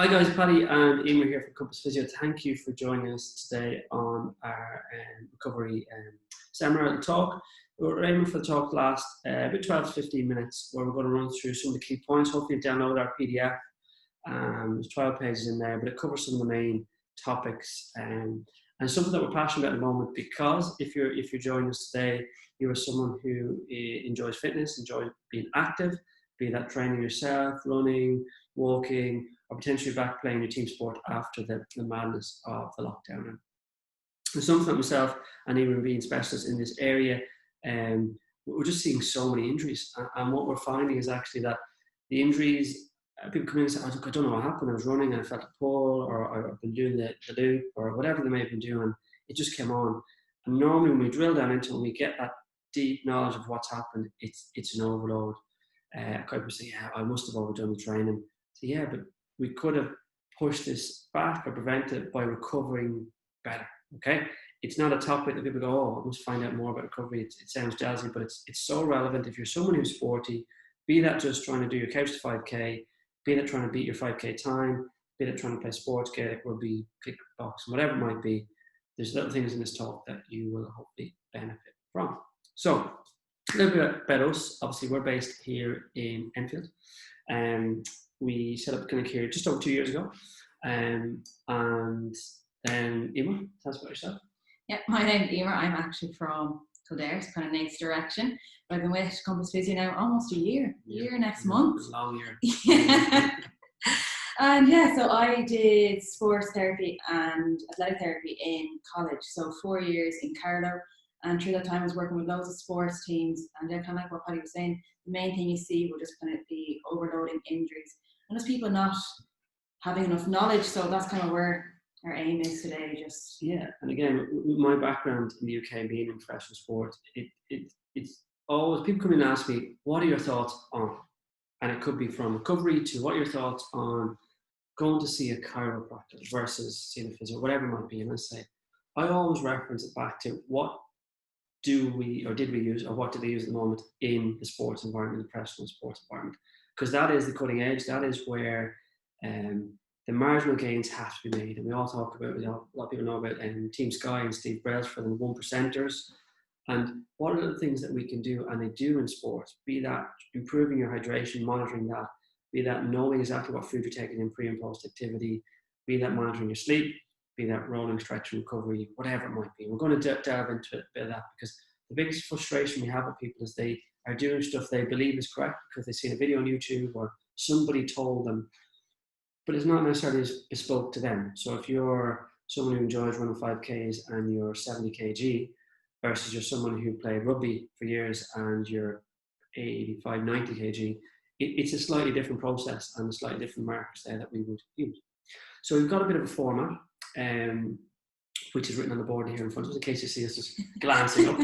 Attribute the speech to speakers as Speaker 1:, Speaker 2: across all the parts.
Speaker 1: Hi guys, Paddy and Emer here from Compass Physio. Thank you for joining us today on our recovery seminar talk. We're aiming for the talk to last about 12 to 15 minutes, where we're going to run through some of the key points. Hopefully you download our PDF. There's 12 pages in there, but it covers some of the main topics and something that we're passionate about at the moment, because if you're joining us today, you are someone who enjoys fitness, enjoys being active, be that training yourself, running, walking, or potentially back playing your team sport after the madness of the lockdown. And something that myself and even being specialists in this area, we're just seeing so many injuries. And what we're finding is actually that the injuries, people come in and say, I don't know what happened. I was running and I felt a pull, or I've been doing the loop, or whatever they may have been doing. It just came on. And normally when we drill down into it, when we get that deep knowledge of what's happened, it's an overload. Quite people say, yeah, I must have overdone the training. So yeah, but we could have pushed this back or prevented it by recovering better. Okay, it's not a topic that people go, oh, I must find out more about recovery. It sounds jazzy, but it's so relevant. If you're someone who's sporty, be that just trying to do your couch to 5K, be that trying to beat your 5K time, be that trying to play sports, Gaelic, rugby, kickboxing, whatever it might be, there's little things in this talk that you will hopefully benefit from. So, a little bit about us. Obviously, we're based here in Enfield. We set up a clinic here just over 2 years ago. And then, Emma, tell us about yourself.
Speaker 2: Yeah, my name's Emer. I'm actually from Kildare, so kind of next direction. But I've been with Compass Physio now almost a year. Year next month.
Speaker 1: A long year.
Speaker 2: Yeah. And yeah, so I did sports therapy and athletic therapy in college. So 4 years in Carlow. And through that time I was working with loads of sports teams. And then kind of like what Paddy was saying, the main thing you see will just kind of be overloading injuries. And just people not having enough knowledge. So that's kind of where our aim is today. Just
Speaker 1: yeah, and again, with my background in the UK being in professional sport, it's always people come in and ask me, what are your thoughts on? And it could be from recovery to what are your thoughts on going to see a chiropractor versus seeing a physio, whatever it might be. And I say, I always reference it back to what do we or did we use, or what do they use at the moment in the sports environment, the professional sports environment? Because that is the cutting edge. That is where the marginal gains have to be made. And we all talk about, a lot of people know about Team Sky and Steve Brailsford and 1%ers. And what are the things that we can do, and they do in sports, be that improving your hydration, monitoring that, be that knowing exactly what food you're taking in pre and post activity, be that monitoring your sleep, be that rolling, stretch, recovery, whatever it might be. We're going to delve into a bit of that, because the biggest frustration we have with people is they are doing stuff they believe is correct because they've seen a video on YouTube or somebody told them, but it's not necessarily bespoke to them. So if you're someone who enjoys running 5Ks and you're 70 kg versus you're someone who played rugby for years and you're 85, 90 kg, it's a slightly different process and a slightly different markers there that we would use. So we've got a bit of a format, which is written on the board here in front of us, in case you see us just glancing up.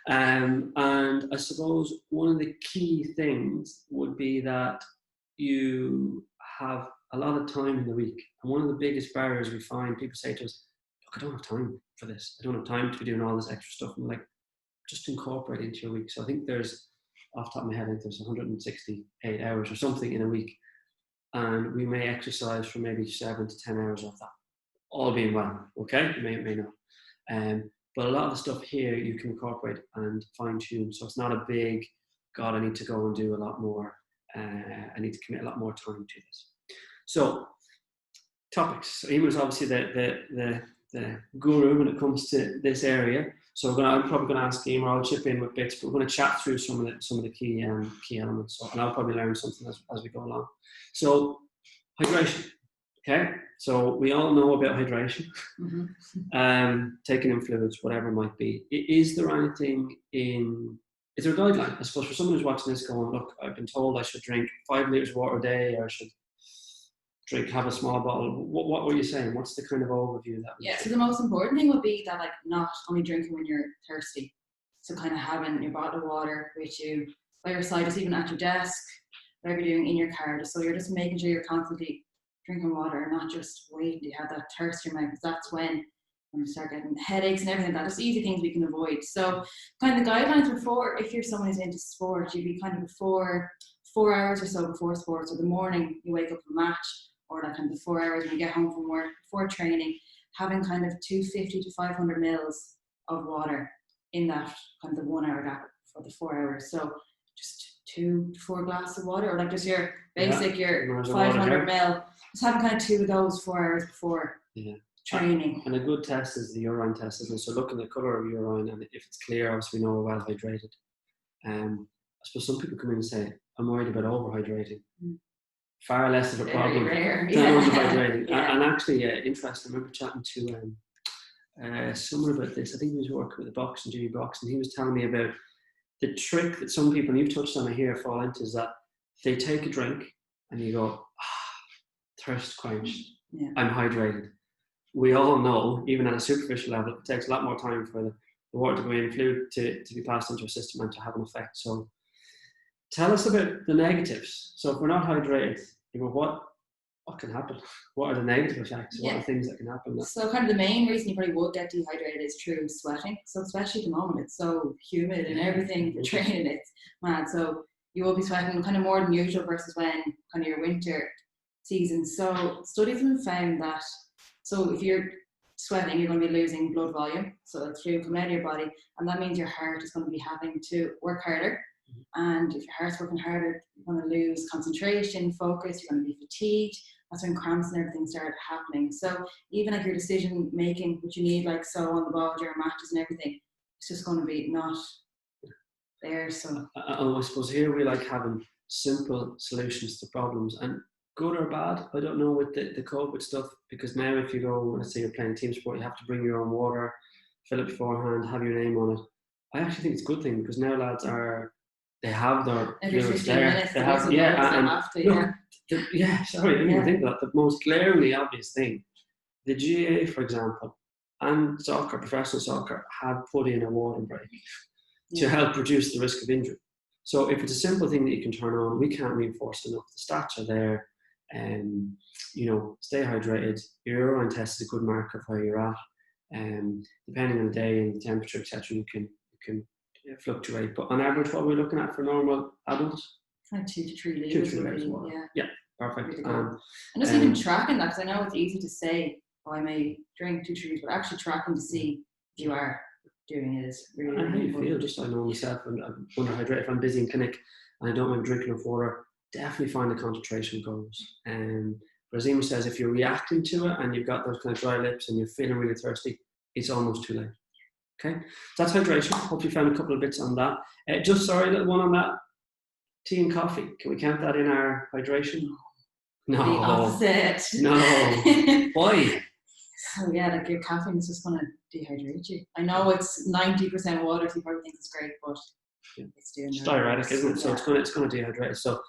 Speaker 1: And I suppose one of the key things would be that you have a lot of time in the week. And one of the biggest barriers we find, people say to us, look, I don't have time for this. I don't have time to be doing all this extra stuff. And I'm like, just incorporate it into your week. So I think there's, off the top of my head, I think there's 168 hours or something in a week. And we may exercise for maybe 7 to 10 hours of that, all being well, okay? May not. But a lot of the stuff here you can incorporate and fine tune. So it's not a big, God, I need to go and do a lot more. I need to commit a lot more time to this. So, topics. So Emer is obviously the guru when it comes to this area. So I'm probably going to ask Emer. I'll chip in with bits, but we're going to chat through some of the key elements. So, and I'll probably learn something as we go along. So, hydration. Okay. So we all know about hydration. Mm-hmm. Taking in fluids, whatever it might be. Is there anything is there a guideline? I suppose for someone who's watching this going, look, I've been told I should drink 5 litres of water a day, or I should have a small bottle. What were you saying? What's the kind of overview that?
Speaker 2: Yeah, so the most important thing would be that, like, not only drinking when you're thirsty. So kind of having your bottle of water with you by your side, just even at your desk, whatever you're doing in your car, just so you're just making sure you're constantly drinking water and not just waiting to have that thirst in your mouth, because that's when you start getting headaches and everything like that. Just easy things we can avoid. So kind of the guidelines before, if you're someone who's into sport, you'd be kind of before 4 hours or so before sports, or the morning you wake up for a match, or like kind of the 4 hours when you get home from work before training, having kind of 250 to 500 mils of water in that kind of the 1 hour gap for the 4 hours. So just 2 to 4 glasses of water, or like just your basic, your 500 mil, just having kind of 2 of those 4 hours before training.
Speaker 1: And a good test is the urine test, isn't it? So looking at the colour of urine, and if it's clear, obviously we know we're well hydrated. I suppose some people come in and say, I'm worried about overhydrating. Far less of a problem
Speaker 2: than
Speaker 1: underhydrating. And actually, interesting, I remember chatting to someone about this. I think he was working with a boxing, Jimmy Box, and he was telling me about the trick that some people, and you've touched on it here, fall into, is that they take a drink and you go, thirst quenched, I'm hydrated. We all know, even at a superficial level, it takes a lot more time for the water to go in, fluid to be passed into your system and to have an effect. So tell us about the negatives. So if we're not hydrated, what can happen? What are the negative effects? What are the things that can happen?
Speaker 2: So kind of the main reason you probably would get dehydrated is through sweating. So especially at the moment, it's so humid and everything for training, it's mad. So you will be sweating kind of more than usual versus when kind of your winter season. So studies have found that, so if you're sweating, you're going to be losing blood volume. So it's fluid coming out of your body, and that means your heart is going to be having to work harder. And if your heart's working harder, you're going to lose concentration, focus, you're going to be fatigued. That's when cramps and everything start happening. So even like your decision making, which you need like so on the ball, your matches and everything, it's just going to be not there. So
Speaker 1: I suppose here we like having simple solutions to problems, and good or bad, I don't know with the COVID stuff, because now if you go, let's say you're playing team sport, you have to bring your own water, fill it beforehand, have your name on it. I actually think it's a good thing, because now lads they have their fluids there. They have, sorry, I didn't even think of that. The most glaringly obvious thing, the GA, for example, and soccer, professional soccer, have put in a water break to help reduce the risk of injury. So if it's a simple thing that you can turn on, we can't reinforce enough. The stats are there, and stay hydrated. Your urine test is a good marker of where you're at. Depending on the day and the temperature, etc., you can fluctuate. But on average, what we're looking at for normal adults?
Speaker 2: Kind of 2 to 3 liters.
Speaker 1: 2 to 3 liters of water. Yeah, perfect.
Speaker 2: And just even tracking that, because I know it's easy to say, I may drink 2 to 3 liters, but actually tracking to see if you are doing it is really
Speaker 1: and how you
Speaker 2: important.
Speaker 1: feel. Just I know myself, I'm underhydrated. If I'm busy in clinic and I don't mind drinking enough water, definitely find the concentration goes. But as Emer says, if you're reacting to it and you've got those kind of dry lips and you're feeling really thirsty, it's almost too late. Okay, so that's hydration. Hope you found a couple of bits on that. Just sorry, a little one on that. Tea and coffee. Can we count that in our hydration? No.
Speaker 2: The opposite.
Speaker 1: No. Why?
Speaker 2: So yeah, like your caffeine is just going to dehydrate you. I know it's 90% water, so you probably think it's great, but it's doing
Speaker 1: it's diuretic, isn't it? So it's going to dehydrate. So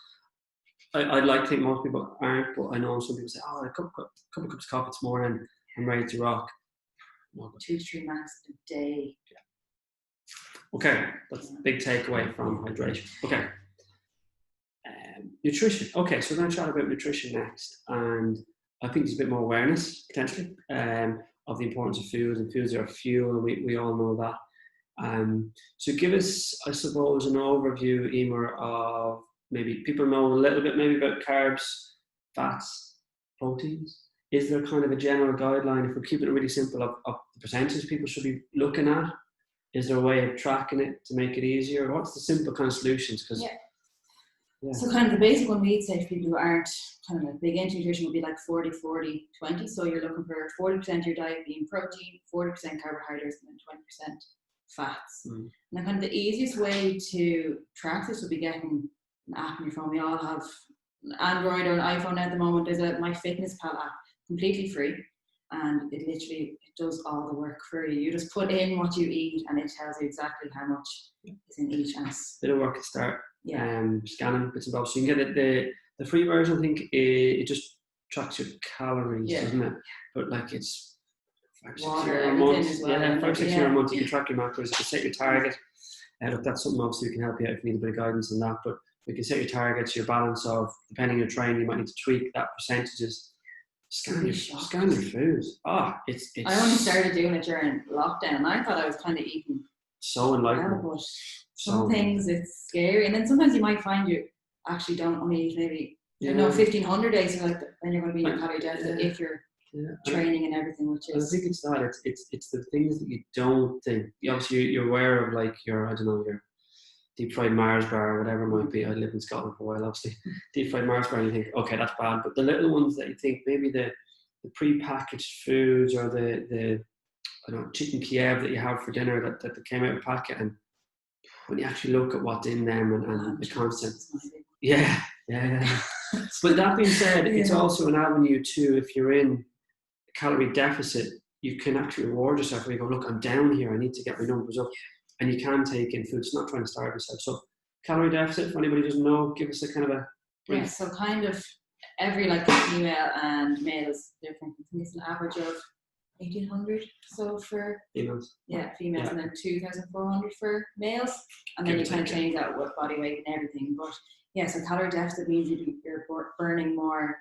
Speaker 1: I'd like to think most people aren't, but I know some people say, a couple of cups of coffee this morning, I'm ready to rock.
Speaker 2: 2 to 3 max a day.
Speaker 1: Okay, that's a big takeaway from hydration. Okay. Nutrition. Okay, so we're going to chat about nutrition next, and I think there's a bit more awareness potentially of the importance of food, and foods are fuel, and we all know that. So give us, I suppose, an overview, Emer, of maybe people know a little bit maybe about carbs, fats, proteins. Is there kind of a general guideline, if we're keeping it really simple, of the percentages people should be looking at? Is there a way of tracking it to make it easier? What's the simple kind of solutions?
Speaker 2: So kind of the basic one we'd say for people who aren't kind of like big into nutrition would be like 40, 40, 20. So you're looking for 40% of your diet being protein, 40% carbohydrates, and then 20% fats. And then kind of the easiest way to track this would be getting an app on your phone. We all have an Android or an iPhone at the moment. There's a MyFitnessPal app, completely free. And it literally does all the work for you. You just put in what you eat and it tells you exactly how much is in each.
Speaker 1: Bit of work to start. Scanning bits and bobs. So you can get the free version. I think it just tracks your calories, doesn't it? But like it's €5-6 a month. €5-6 a month. You can track your macros. You can set your target. Look, that's something obviously we can help you out if you need a bit of guidance on that. But we can set your targets, your balance of, depending on your training, you might need to tweak that percentages. Scan your food. It's.
Speaker 2: I only started doing it during lockdown. I thought I was kind of eating
Speaker 1: so enlightening.
Speaker 2: Some things it's scary, and then sometimes you might find you actually don't only eat maybe You know, 1500 days, you're like, then you're going to be in a calorie deficit if you're training and everything, which is.
Speaker 1: I think it's that. It's the things that you don't think. Obviously, you're aware of like your, I don't know, your deep fried Mars bar or whatever it might be. I lived in Scotland for a while, obviously. Deep fried Mars bar, and you think, okay, that's bad. But the little ones that you think, maybe the pre-packaged foods, or the I don't know, chicken Kiev that you have for dinner that came out of packet, and when you actually look at what's in them and the content. Yeah. But that being said, it's also an avenue too. If you're in a calorie deficit, you can actually reward yourself. Where you go, look, I'm down here. I need to get my numbers up, and you can take in food. It's not trying to starve yourself. So, calorie deficit. For anybody who doesn't know, give us a kind of a brief.
Speaker 2: Yeah. So kind of every like female and male is different. I think it's an average of 1800 so for
Speaker 1: females.
Speaker 2: Females, and then 2400 for males, and then you kind of change that with body weight and everything. But so calorie deficit means you're burning more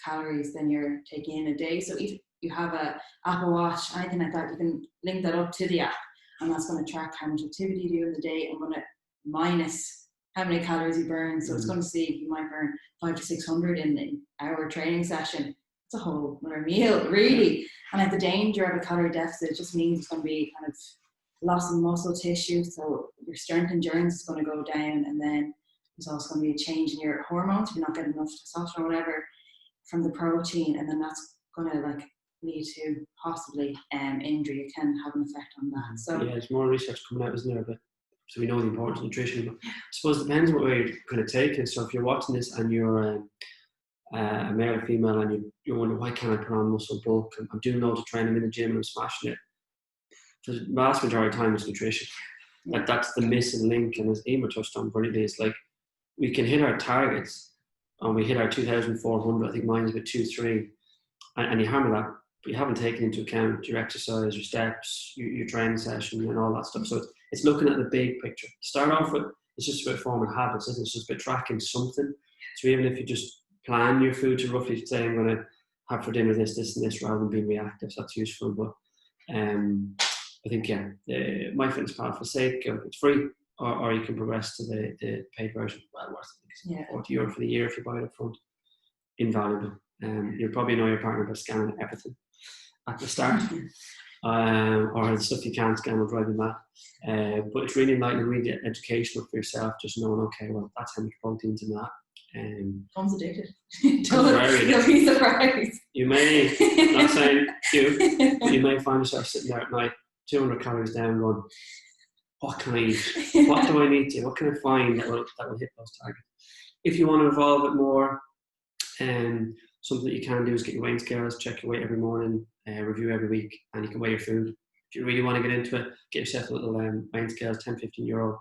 Speaker 2: calories than you're taking in a day. So if you have a Apple Watch, anything like that, you can link that up to the app, and that's going to track how much activity you do in the day and going to minus how many calories you burn. So it's going to see you might burn 500 to 600 in an hour training session. It's a whole another meal, really. And like the danger of a calorie deficit, it just means it's going to be kind of loss of muscle tissue. So your strength endurance is going to go down, and then there's also going to be a change in your hormones. If you're not getting enough testosterone or whatever from the protein, and then that's going to like lead to possibly injury. It can have an effect on that. So
Speaker 1: there's more research coming out, isn't there? But so we know the importance of nutrition. But I suppose it depends what way you're going to take it. So if you're watching this and you're a male or female, and you wonder, why can't I put on muscle bulk? I'm doing loads of training in the gym and I'm smashing it. The vast majority of the time it's nutrition. Like that's the missing link. And as Emer touched on brilliantly, it's like we can hit our targets, and we hit our 2,400. I think mine's about 2,300, and you hammer that, but you haven't taken into account your exercise, your steps, your training session, and all that stuff. So it's looking at the big picture. To start off with, it's just about forming habits, isn't it? It's just about tracking something. So even if you just plan your food to roughly say, I'm going to have for dinner this, this, and this, rather than being reactive, so that's useful. But I think, MyFitnessPal, for sake of it's free, or you can progress to the paid version. Well worth it. €40 for the year if you buy it up front. Invaluable. You'll probably know your partner by scanning everything at the start, or the stuff you can't scan will drive you mad. But it's really enlightening, really educational for yourself, just knowing, okay, well, that's how much protein's in that.
Speaker 2: Tom's addicted. You'll be surprised.
Speaker 1: You may, not saying you, but you may find yourself sitting there at night, 200 calories down, going, what can I eat? What do I need to? What can I find that will hit those targets? If you want to evolve it more, something that you can do is get your weighing scales, check your weight every morning, review every week, and you can weigh your food. If you really want to get into it, get yourself a little weighing scales, €10-15,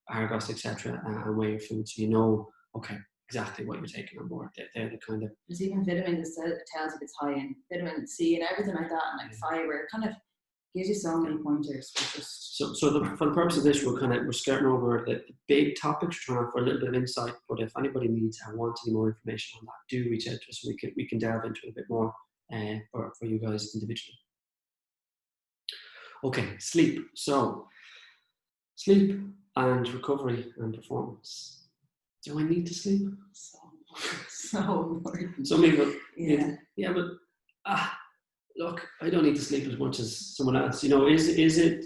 Speaker 1: Argos, etc., and weigh your food, so you know, okay, exactly what you're taking on board. They're the kind of.
Speaker 2: There's even vitamins that tells if it's high in vitamin C and everything like that, and like fiber. It kind of gives you so many pointers.
Speaker 1: So for the purpose of this, we're skirting over the big topics. We're trying to offer a little bit of insight. But if anybody needs or wants any more information on that, do reach out to us. We can delve into it a bit more for you guys individually. Okay, sleep. So sleep and recovery and performance. Do I need to sleep?
Speaker 2: So important.
Speaker 1: Some people, but look, I don't need to sleep as much as someone else. You know, is it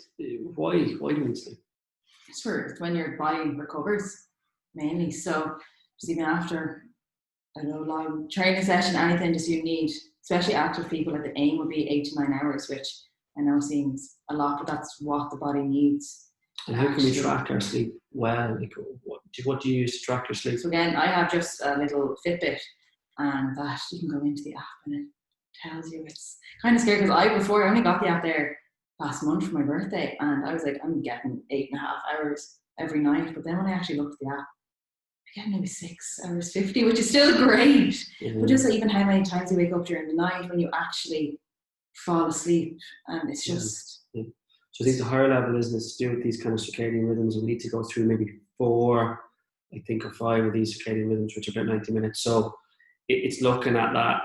Speaker 1: why do you need sleep?
Speaker 2: It's when your body recovers mainly. So just even after a long training session, anything, just you need, especially active people, like the aim would be 8 to 9 hours, which I know seems a lot, but that's what the body needs.
Speaker 1: And how can we track our sleep well? Like, what do you use to track your sleep?
Speaker 2: So again, I have just a little Fitbit, and that you can go into the app and it tells you. It's kind of scary because I only got the app there last month for my birthday, and I was like, I'm getting 8.5 hours every night. But then when I actually looked at the app, I get maybe 6 hours 50, which is still great. But just even how many times you wake up during the night when you actually fall asleep, and it's just.
Speaker 1: So I think the higher level is to do with these kind of circadian rhythms. We need to go through maybe 4, I think, or 5 of these circadian rhythms, which are about 90 minutes. So it's looking at that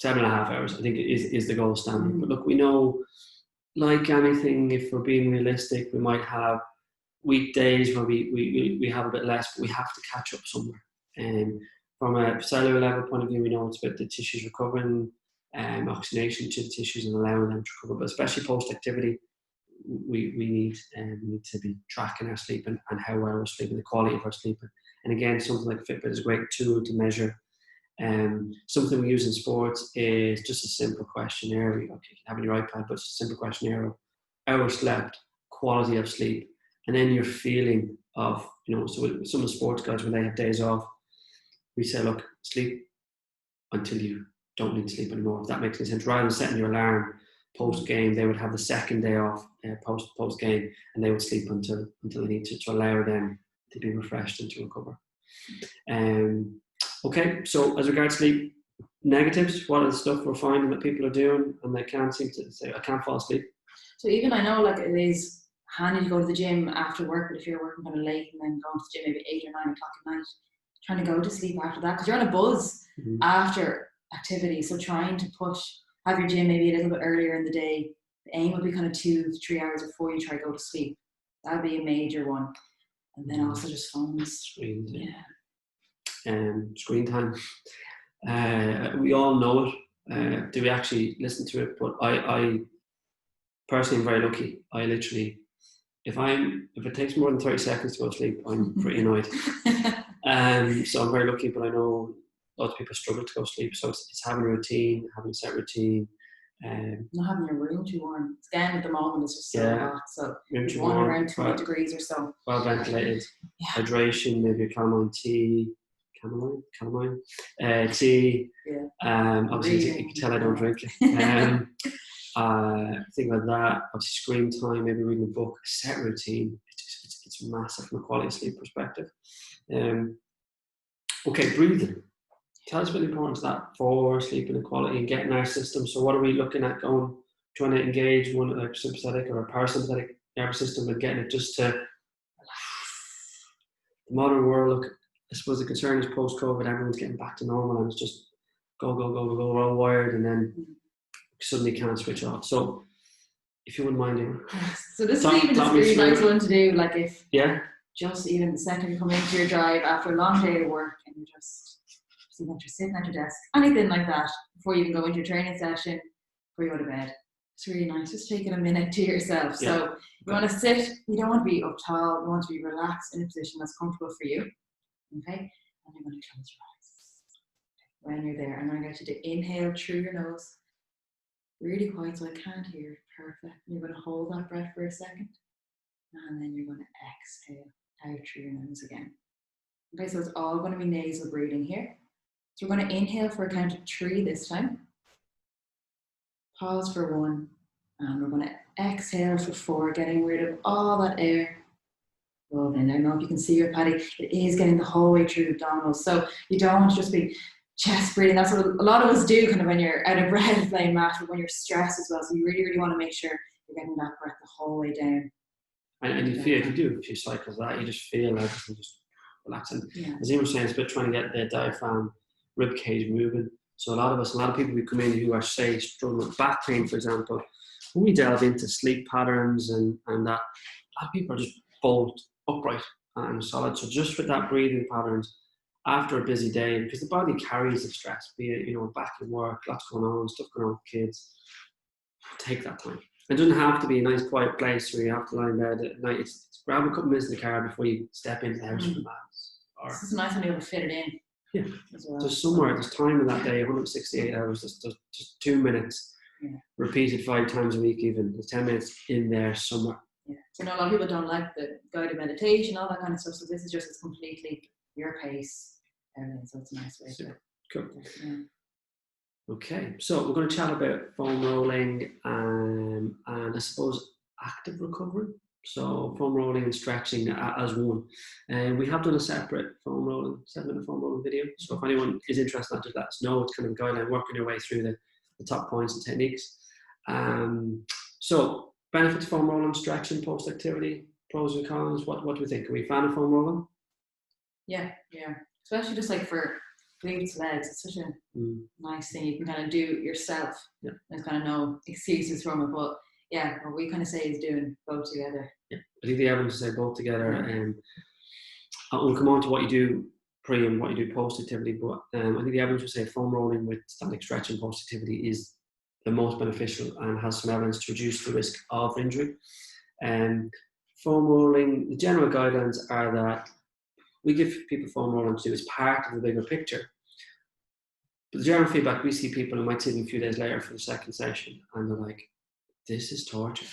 Speaker 1: 7.5 hours, I think, is the gold standard. But look, we know, like anything, if we're being realistic, we might have weekdays where we have a bit less, but we have to catch up somewhere. And from a cellular level point of view, we know it's about the tissues recovering, oxygenation to the tissues and allowing them to recover. But especially post-activity, we need to be tracking our sleep and how well we're sleeping, the quality of our sleep. And again, something like Fitbit is a great tool to measure. Something we use in sports is just a simple questionnaire. You can have on your iPad, but it's a simple questionnaire of hours slept, quality of sleep, and then your feeling of, so with some of the sports guys, when they have days off, we say, look, sleep until you don't need to sleep anymore, if that makes any sense. Rather than setting your alarm post-game, they would have the second day off post-game, and they would sleep until they need to allow them to be refreshed and to recover. Okay, so as regards sleep, negatives, what are the stuff we're finding that people are doing and they can't seem to say, I can't fall asleep?
Speaker 2: So even I know like it is handy to go to the gym after work, but if you're working kind of late and then going to the gym maybe 8 or 9 o'clock at night, trying to go to sleep after that, because you're on a buzz after activity. So trying to have your gym maybe a little bit earlier in the day. The aim would be kind of 2 to 3 hours before you try to go to sleep. That would be a major one. And then also just phones.
Speaker 1: Screen time. We all know it. Do we actually listen to it? But I personally am very lucky. I literally, if it takes more than 30 seconds to go to sleep, I'm pretty annoyed. So I'm very lucky, but I know lots of people struggle to go to sleep. So it's having a routine, having a set routine.
Speaker 2: Not having your room too warm. Again, at the moment, it's just so hot. So
Speaker 1: room too
Speaker 2: warm,
Speaker 1: warm,
Speaker 2: around 20 degrees or so.
Speaker 1: Well ventilated. Hydration, maybe a chamomile tea. Chamomile tea. Obviously, you can tell I don't drink it. Think about that. Obviously, screen time, maybe reading a book, a set routine. It's massive from a quality of sleep perspective. Okay, breathing. Tell us about the importance of that for sleep inequality and getting our system. So what are we looking at trying to engage one like sympathetic or a parasympathetic nervous system and getting it just to the modern world? Look, I suppose the concern is post-COVID, everyone's getting back to normal and it's just go, we're all wired and then suddenly can't switch off. So if you wouldn't mind,
Speaker 2: so this is even just a really nice one to do, like if just even the second you come into your drive after a long day of work and you're just you're sitting at your desk, anything like that, before you even go into your training session, before you go to bed. It's really nice, just taking a minute to yourself. So you want to sit, you don't want to be up tall, you want to be relaxed in a position that's comfortable for you. Okay? And you're going to close your eyes when you're there. And I'm going to get you to inhale through your nose, really quiet so I can't hear. Perfect. And you're going to hold that breath for a second. And then you're going to exhale out through your nose again. Okay, so it's all going to be nasal breathing here. So we're going to inhale for a count of 3 this time. Pause for 1. And we're going to exhale for 4, getting rid of all that air. Lovely. And I don't know if you can see your Paddy, it is getting the whole way through the abdominals. So you don't want to just be chest breathing. That's what a lot of us do kind of when you're out of breath playing match, but when you're stressed as well. So you really, really want to make sure you're getting that breath the whole way down.
Speaker 1: And you feel, if you do a few cycles of that, you just feel like you just relaxing. As Ian was saying, it's about trying to get the diaphragm, rib cage moving. So a lot of people who come in who are, say, struggling with back pain, for example, when we delve into sleep patterns and that, a lot of people are just bolt upright and solid. So just with that breathing patterns after a busy day, because the body carries the stress, be it, back at work, lots going on, stuff going on with kids, take that time. It doesn't have to be a nice quiet place where you have to lie in bed at night. It's grab a couple minutes in the car before you step into the house for the baths.
Speaker 2: This is nice when you're able to fit it in.
Speaker 1: Yeah, there's time in that day, 168 hours, there's just 2 minutes, repeated 5 times a week even. There's 10 minutes in there somewhere.
Speaker 2: Yeah. So a lot of people don't like the guided meditation, all that kind of stuff. So this is just, it's completely your pace, everything. So it's a nice way to.
Speaker 1: Cool.
Speaker 2: Yeah.
Speaker 1: Okay, so we're going to chat about foam rolling and I suppose active recovery. So foam rolling and stretching as one. We have done a separate 7-minute foam rolling video. So if anyone is interested in that, just let us know. It's kind of a guideline, working your way through the top points and techniques. So benefits of foam rolling, stretching, post-activity, pros and cons. What do we think? Are we a fan of foam rolling?
Speaker 2: Yeah. Especially just like for glutes, legs, it's such a nice thing you can kind of do yourself.
Speaker 1: Yeah.
Speaker 2: There's kind of no excuses from it, but yeah, what we kind of say is doing both together.
Speaker 1: Yeah, I think the evidence to say both together. We'll come on to what you do pre and what you do post activity, but I think the evidence would say foam rolling with static stretching post activity is the most beneficial and has some evidence to reduce the risk of injury. Foam rolling, the general guidelines are that we give people foam rolling to do as part of the bigger picture. But the general feedback, we see people who might see them a few days later for the second session and they're like, this is torture.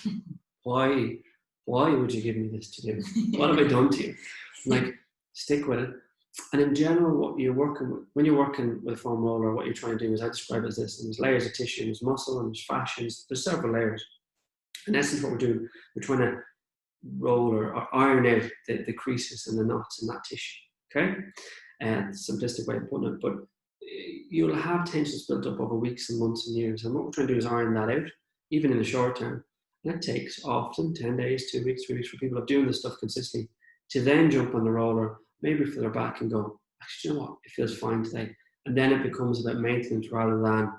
Speaker 1: Why would you give me this to do? What have I done to you? Like, stick with it. And in general, what you're working with, when you're working with a foam roller, what you're trying to do is, I describe it as this, and there's layers of tissue, there's muscle, and there's fascias, there's several layers. In essence, what we're doing, we're trying to roll or iron out the creases and the knots in that tissue, okay? Simplistic way of putting it, but you'll have tensions built up over weeks and months and years, and what we're trying to do is iron that out, even in the short term. And it takes often 10 days, 2 weeks, 3 weeks for people who are doing this stuff consistently to then jump on the roller, maybe for their back and go, actually, you know what, it feels fine today. And then it becomes about maintenance rather than,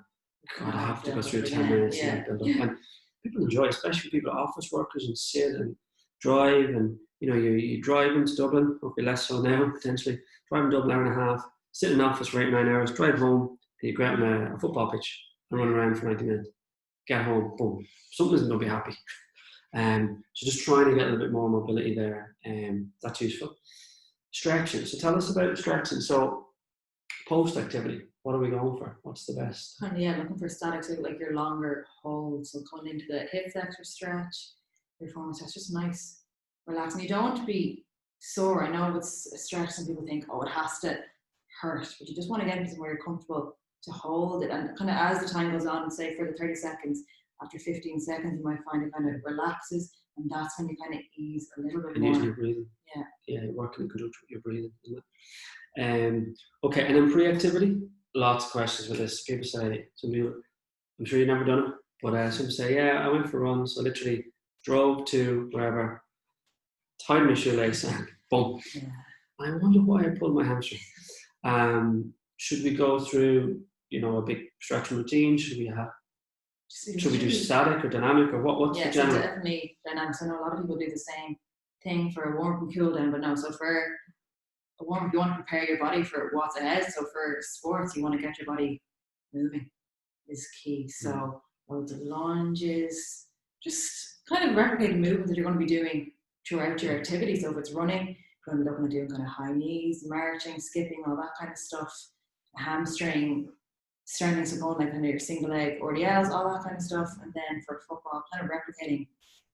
Speaker 1: God, I have to go through 10 minutes and build up. And people enjoy it, especially people, office workers, and sit and drive. And, you know, you drive into Dublin, hopefully less so now, potentially. Drive in Dublin, hour and a half, sit in an office for 8 or 9 hours, drive home, you go out on a football pitch and run around for 90 minutes. Get home, boom. Something isn't going to be happy. So just trying to get a little bit more mobility there, that's useful. Stretching. So tell us about stretching. So post activity, what are we going for? What's the best?
Speaker 2: Yeah, looking for static, so like your longer hold. So coming into the hip flexor stretch, your forward stretch, just nice, relaxing. You don't want to be sore. I know it's a stretch, some people think, oh, it has to hurt, but you just want to get into somewhere you're comfortable to hold it. And kind of as the time goes on, say for the 30 seconds, after 15 seconds, you might find it kind of relaxes, and that's when you kind of ease a little bit more.
Speaker 1: And you're breathing.
Speaker 2: Yeah.
Speaker 1: Yeah, you're working in conjunction with your breathing, isn't it? Okay, and then pre-activity, lots of questions with this. People say, some people, I'm sure you've never done it, but some say, yeah, I went for a run, so literally drove to wherever, tied my shoelace, and boom. Yeah. I wonder why I pulled my hamstring. Should we go through, you know, a big stretching routine? Should we do static or dynamic, or what's the general?
Speaker 2: Yeah, definitely dynamic. So I know a lot of people do the same thing for a warm-up and cool down, but no. So for a warm-up, you want to prepare your body for what's ahead. So for sports, you want to get your body moving is key. So loads of lunges, just kind of replicating movements that you're going to be doing throughout your activity. So if it's running, you're going to be looking at doing kind of high knees, marching, skipping, all that kind of stuff. Hamstring, strengthening, so going like kind of your single leg RDLs, all that kind of stuff. And then for football, kind of replicating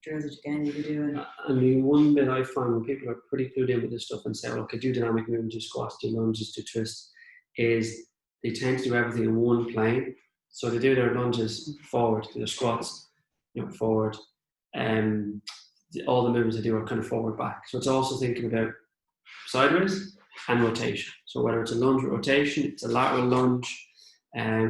Speaker 2: drills that you can be doing.
Speaker 1: I mean, one bit I find when people are pretty clued in with this stuff and say, well, okay, do dynamic movements, do squats, do lunges, do twists, is they tend to do everything in one plane. So they do their lunges forward, do their squats, you know, forward. All the movements they do are kind of forward back. So it's also thinking about sideways and rotation. So whether it's a lunge with rotation, it's a lateral lunge,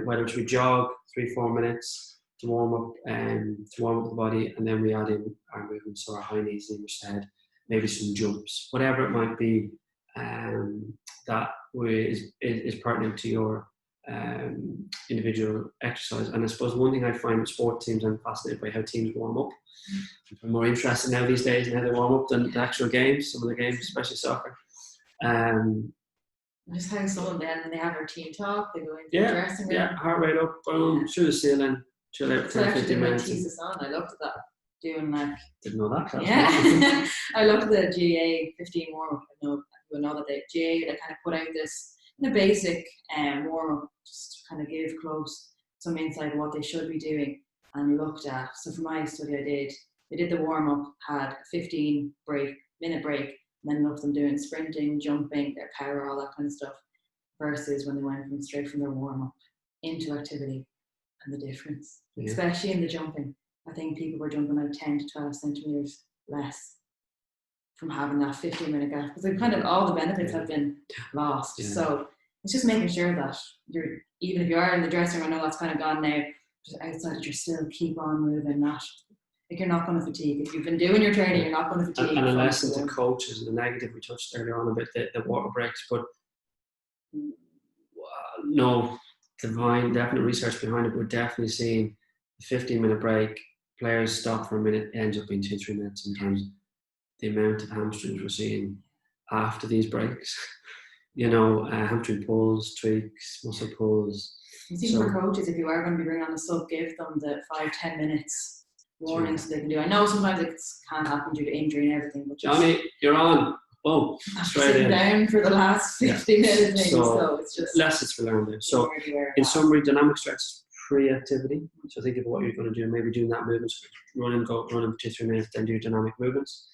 Speaker 1: whether it's we jog 3-4 minutes to warm up the body, and then we add in our movements, so our high knees in instead, maybe some jumps, whatever it might be, that is pertinent to your individual exercise. And I suppose one thing I find with sport teams, I'm fascinated by how teams warm up. I'm more interested now these days in how they warm up than the actual games, some of the games, especially soccer.
Speaker 2: Just how some of them, they have their team talk, they go into the dressing room.
Speaker 1: Yeah, heart rate up, boom, through the ceiling, chill out for 10, 15 minutes.
Speaker 2: I loved that. Doing like...
Speaker 1: Didn't know that.
Speaker 2: Yeah. I loved the GA 15 warm-up. I know people know that GA, they kind of put out this basic warm-up, just to kind of give close some insight of what they should be doing and looked at. So for my study they did the warm-up, had a 15-minute break, and then looked at them doing sprinting, jumping, their power, all that kind of stuff, versus when they went straight from their warm-up into activity, and the difference, especially in the jumping. I think people were jumping out 10 to 12 centimeters less from having that 15-minute gap, because kind of all the benefits have been lost. Yeah. So it's just making sure that you're, even if you are in the dressing room, I know that's kind of gone now, just outside, that you still keep on moving, like you're not going to fatigue. If you've been doing your training, you're not going to fatigue.
Speaker 1: And a lesson to coaches, the negative we touched earlier on about the water breaks, but no definite research behind it. We're definitely seeing a 15-minute break, players stop for a minute, it ends up being 2-3 minutes sometimes. The amount of hamstrings we're seeing after these breaks hamstring pulls, tweaks, muscle pulls.
Speaker 2: You see, for coaches, if you are going to be bringing on a sub, give them the 5-10 minutes warning so they can do. I know sometimes it can't happen due to injury and everything, but
Speaker 1: Johnny, you're on. Boom, straight
Speaker 2: sitting
Speaker 1: in.
Speaker 2: down for the last 50 minutes, maybe. So it's just
Speaker 1: lessons for learning. So in summary, dynamic stretch is pre-activity. So think about what you're going to do. Maybe doing that movement, running for 2-3 minutes, then do dynamic movements.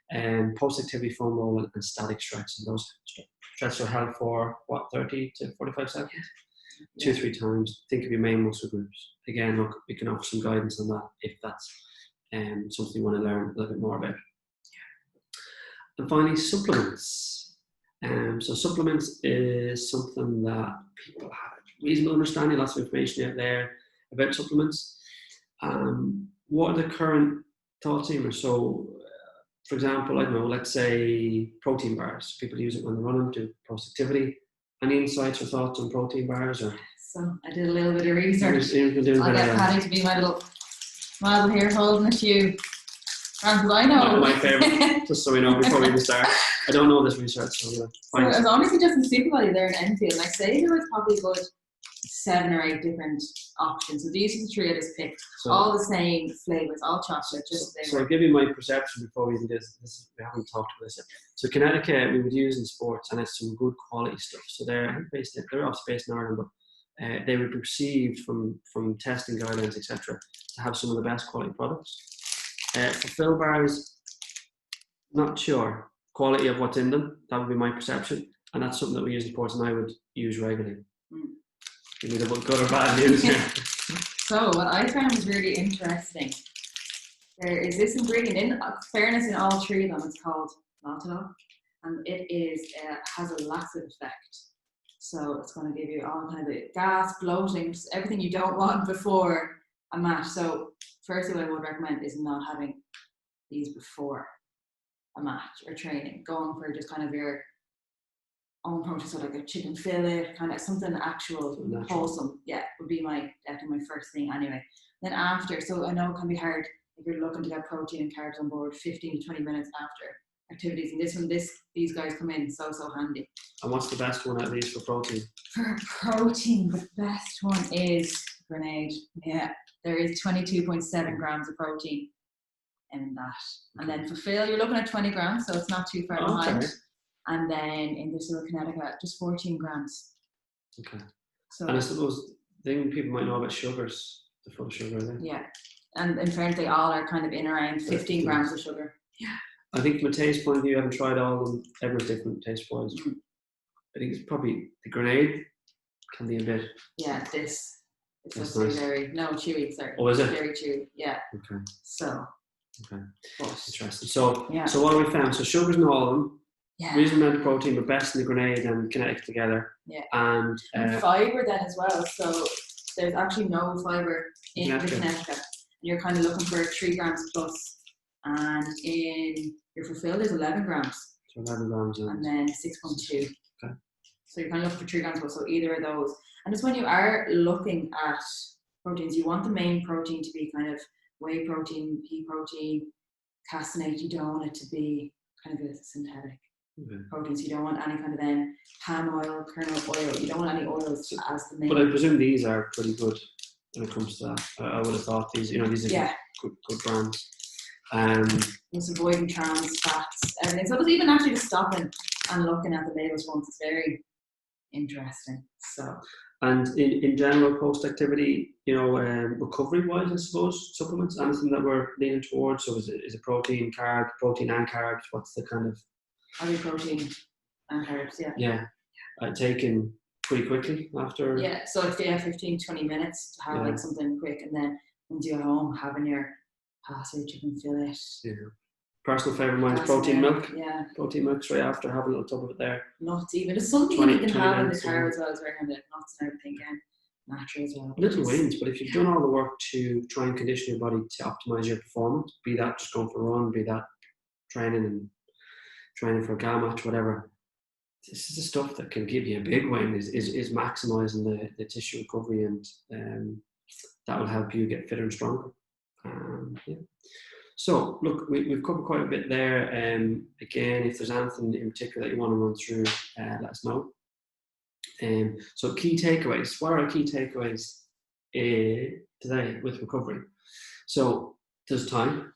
Speaker 1: And post-activity foam roll and static stretch. And those stretches are held for 30 to 45 seconds. 2-3 times. Think of your main muscle groups. Again, look, we can offer some guidance on that if that's something you want to learn a little bit more about. And finally, supplements. So supplements is something that people have a reasonable understanding, lots of information out there about supplements. What are the current thoughts, Emer? So, for example, I don't know, let's say protein bars. People use it when they're running, do post-activity. Any insights or thoughts on protein bars? Or?
Speaker 2: So I did a little bit of research. I'll get Paddy to be my little model here holding a few. And I know.
Speaker 1: My favourite, just so we know before we even start. I don't know this research, so
Speaker 2: I was only suggesting Superbody there in Enfield, and I say there was probably good 7 or 8 different options. So these are the 3 I just picked. So, all the same flavours, all chocolate.
Speaker 1: So I'll give you my perception before we even do this. We haven't talked about this yet. So Connecticut we would use in sports, and it's some good quality stuff. So they're obviously based in Ireland, but they would be perceived from testing guidelines, etc., to have some of the best quality products. For fill bars, not sure quality of what's in them. That would be my perception, and that's something that we use in sports, and I would use regularly. Give me the good or bad news here.
Speaker 2: So what I found was really interesting. There is this ingredient in fairness in all 3 of them. It's called maltodol, and it has a laxative effect. So it's going to give you all kind of gas, bloating, just everything you don't want before a match. So firstly, what I would recommend is not having these before a match or training. Going for just kind of your own protein, so like a chicken fillet, kind of something actual, wholesome. Yeah, would be definitely my first thing anyway. Then after, so I know it can be hard if you're looking to get protein and carbs on board 15 to 20 minutes after activities, and these guys come in so handy.
Speaker 1: And what's the best one at least for protein?
Speaker 2: For protein, the best one is Grenade. Yeah, there is 22.7 grams of protein in that. And then for fill, you're looking at 20 grams, so it's not too far behind. Okay. And then in this little Connecticut, just 14 grams.
Speaker 1: Okay. So, and I suppose the thing people might know about sugars, the full sugar, are they?
Speaker 2: Yeah. And in fact, they all are kind of in around 15 grams of sugar.
Speaker 1: Yeah. I think from a taste point of view, I haven't tried all of them. Everyone's different taste wise. I think it's probably the Grenade can be a bit.
Speaker 2: Yeah, it's
Speaker 1: nice.
Speaker 2: Very chewy. Sorry.
Speaker 1: Oh, is it?
Speaker 2: Very chewy. Yeah.
Speaker 1: Okay.
Speaker 2: So.
Speaker 1: Okay. Interesting. So what have we found? So sugars in all of them. Yeah. Reasonable amount of protein, but best in the Grenade and Connecticut together.
Speaker 2: Yeah.
Speaker 1: And
Speaker 2: fibre then as well. So there's actually no fibre in the Connecticut. And you're kind of looking for 3 grams plus. And in your fulfill, there's 11 grams.
Speaker 1: So 11 grams.
Speaker 2: And then 6.2.
Speaker 1: Okay.
Speaker 2: So you're kind of looking for 3 grams plus. So either of those. And just when you are looking at proteins, you want the main protein to be kind of whey protein, pea protein, caseinate. You don't want it to be kind of a synthetic. Okay. Proteins. You don't want any kind of palm oil, kernel oil. You don't want any oils as the main.
Speaker 1: But I presume these are pretty good when it comes to that. I would have thought these are good brands.
Speaker 2: Just avoiding trans fats, everything. So it was even actually just stopping and looking at the labels once. It's very interesting. So. And
Speaker 1: in general, post activity, recovery wise, I suppose supplements, anything that we're leaning towards. So is it protein and carbs? What's the kind of?
Speaker 2: I mean protein and carbs, yeah.
Speaker 1: Yeah. Taken pretty quickly after.
Speaker 2: Yeah, so if they have 15-20 minutes to have something quick, and then once you're home having your pasta, chicken fillet. Yeah.
Speaker 1: Personal favourite mine is protein milk.
Speaker 2: Yeah.
Speaker 1: Protein milk straight after, have a little tub of it there.
Speaker 2: Nuts even. It's something you can have in the car as well as around the nuts and everything again. Natural as well.
Speaker 1: Little wins, but if you've done all the work to try and condition your body to optimise your performance, be that just going for a run, be that training for a gal match, whatever. This is the stuff that can give you a big win, is maximising the tissue recovery, and that will help you get fitter and stronger. So look, we've covered quite a bit there. Again, if there's anything in particular that you want to run through, let us know. So key takeaways. What are our key takeaways today with recovery? So there's time.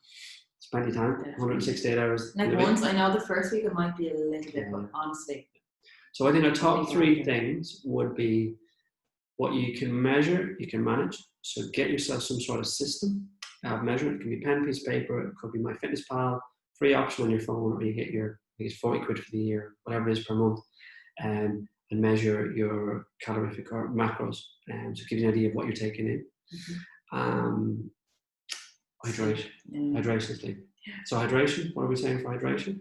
Speaker 1: It's plenty of time. 168 hours.
Speaker 2: Like once, I know the first week it might be a little bit, but honestly.
Speaker 1: So I think our top 3 things would be what you can measure, you can manage. So get yourself some sort of system of measurement. It can be pen, piece of paper. It could be MyFitnessPal, free option on your phone, or you get your, I think it's 40 quid for the year, whatever it is per month, and measure your calorific or macros. So give you an idea of what you're taking in. Hydration. Hydration, sleep. So hydration, what are we saying for hydration?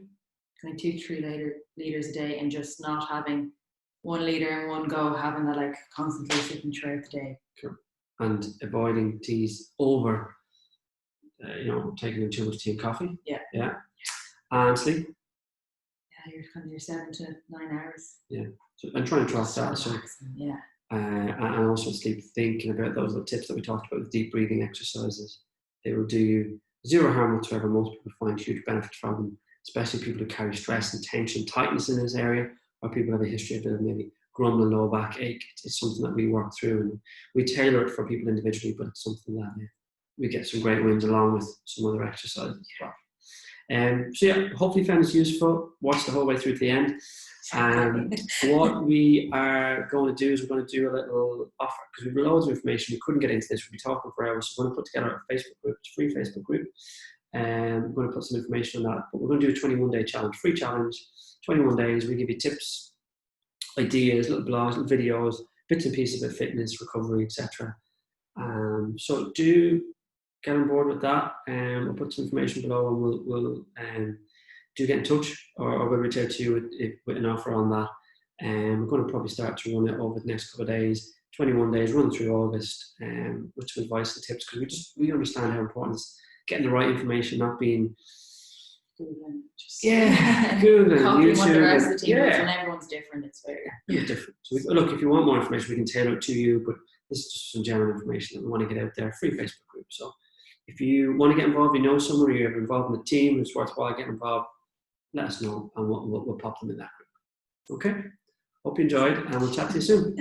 Speaker 2: 2-3 liters a day, and just not having 1 liter in one go, having that like constantly sipping throughout the day.
Speaker 1: Cool. And avoiding teas over, taking in too much tea and coffee. Yeah. And sleep.
Speaker 2: Yeah, you're kind of your 7 to 9 hours.
Speaker 1: Yeah. So I'm trying to track that. So
Speaker 2: yeah.
Speaker 1: And also sleep, thinking about those little tips that we talked about with deep breathing exercises. They will do you zero harm whatsoever. Most people find huge benefit from them, especially people who carry stress and tension, tightness in this area, or people have a history of maybe grumbling, low backache. It's something that we work through, and we tailor it for people individually, but it's something that we get some great wins along with some other exercises as well. So yeah, hopefully you found this useful. Watch the whole way through to the end. What we are going to do is we're going to do a little offer, because we've loads of information. We couldn't get into this. We'd be talking for hours. So we're going to put together a Facebook group. It's a free Facebook group. We're going to put some information on that. But we're going to do a 21-day challenge, free challenge, 21 days. We give you tips, ideas, little blogs, little videos, bits and pieces about fitness, recovery, etc. So do get on board with that. We'll put some information below, and we'll do get in touch, or we'll reach out to you with an offer on that. We're going to probably start to run it over the next couple of days, 21 days, run through August, with some advice and tips, because we understand how important it's getting the right information, not being
Speaker 2: Googling.
Speaker 1: Googling,
Speaker 2: copying what the rest
Speaker 1: YouTube.
Speaker 2: of the team does, and everyone's different. It's very
Speaker 1: different. So look, if you want more information, we can tailor it to you, but this is just some general information that we want to get out there. Free Facebook group. So if you want to get involved, you know someone, or you're involved in the team, it's worthwhile getting involved, let us know, and we'll pop them in that group. Okay? Hope you enjoyed, and we'll chat to you soon.